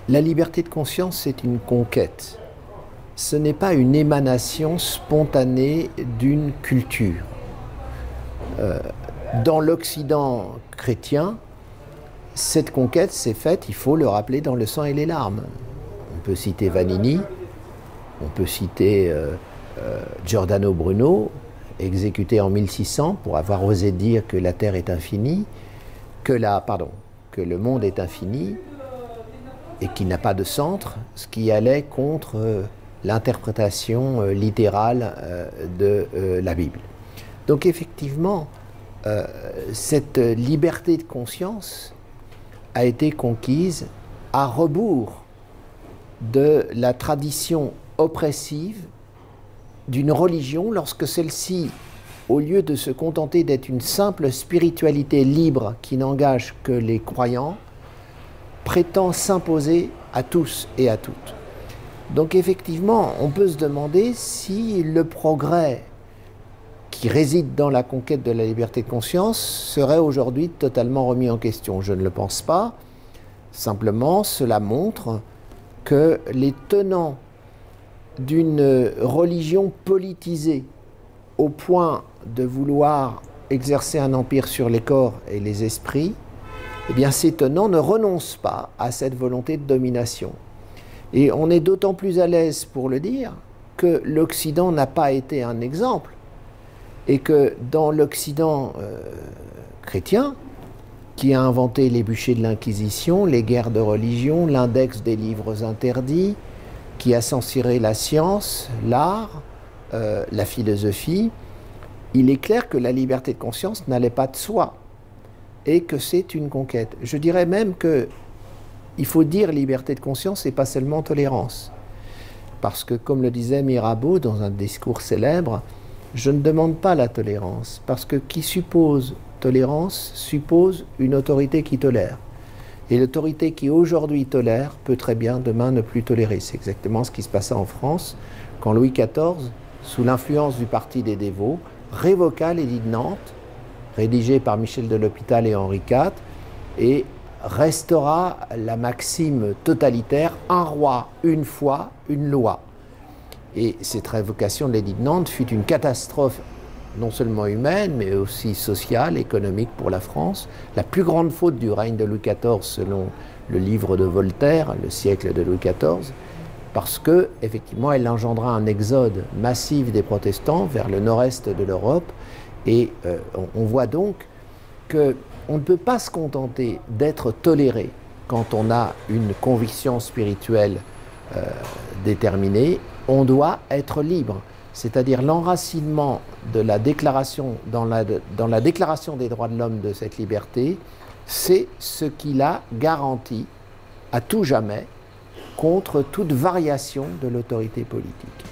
La liberté de conscience, c'est une conquête. Ce n'est pas une émanation spontanée d'une culture. Dans l'Occident chrétien, cette conquête s'est faite, il faut le rappeler, dans le sang et les larmes. On peut citer Vanini, on peut citer Giordano Bruno, exécuté en 1600 pour avoir osé dire que la Terre est infinie, que le monde est infini et qu'il n'a pas de centre, ce qui allait contre l'interprétation littérale de la Bible. Donc effectivement, cette liberté de conscience a été conquise à rebours de la tradition oppressive d'une religion lorsque celle-ci, au lieu de se contenter d'être une simple spiritualité libre qui n'engage que les croyants, prétend s'imposer à tous et à toutes. Donc effectivement, on peut se demander si le progrès qui réside dans la conquête de la liberté de conscience serait aujourd'hui totalement remis en question. Je ne le pense pas. Simplement, cela montre que les tenants d'une religion politisée au point de vouloir exercer un empire sur les corps et les esprits, eh bien ces tenants ne renoncent pas à cette volonté de domination. Et on est d'autant plus à l'aise pour le dire que l'Occident n'a pas été un exemple et que dans l'Occident chrétien, qui a inventé les bûchers de l'Inquisition, les guerres de religion, l'index des livres interdits, qui a censuré la science, l'art, la philosophie, il est clair que la liberté de conscience n'allait pas de soi et que c'est une conquête. Je dirais même qu'il faut dire liberté de conscience et pas seulement tolérance. Parce que, comme le disait Mirabeau dans un discours célèbre, je ne demande pas la tolérance, parce que qui suppose tolérance suppose une autorité qui tolère. Et l'autorité qui aujourd'hui tolère peut très bien demain ne plus tolérer. C'est exactement ce qui se passa en France quand Louis XIV, sous l'influence du Parti des dévots, révoqua l'édit de Nantes, rédigé par Michel de l'Hôpital et Henri IV, et restaura la maxime totalitaire « un roi, une foi, une loi ». Et cette révocation de l'édit de Nantes fut une catastrophe non seulement humaine, mais aussi sociale, économique pour la France. La plus grande faute du règne de Louis XIV, selon le livre de Voltaire, Le siècle de Louis XIV, parce que, effectivement, elle engendra un exode massif des protestants vers le nord-est de l'Europe. Et on voit donc qu'on ne peut pas se contenter d'être toléré quand on a une conviction spirituelle déterminée. On doit être libre. C'est-à-dire l'enracinement de la déclaration, dans la déclaration des droits de l'homme de cette liberté, c'est ce qui la garantit à tout jamais contre toute variation de l'autorité politique.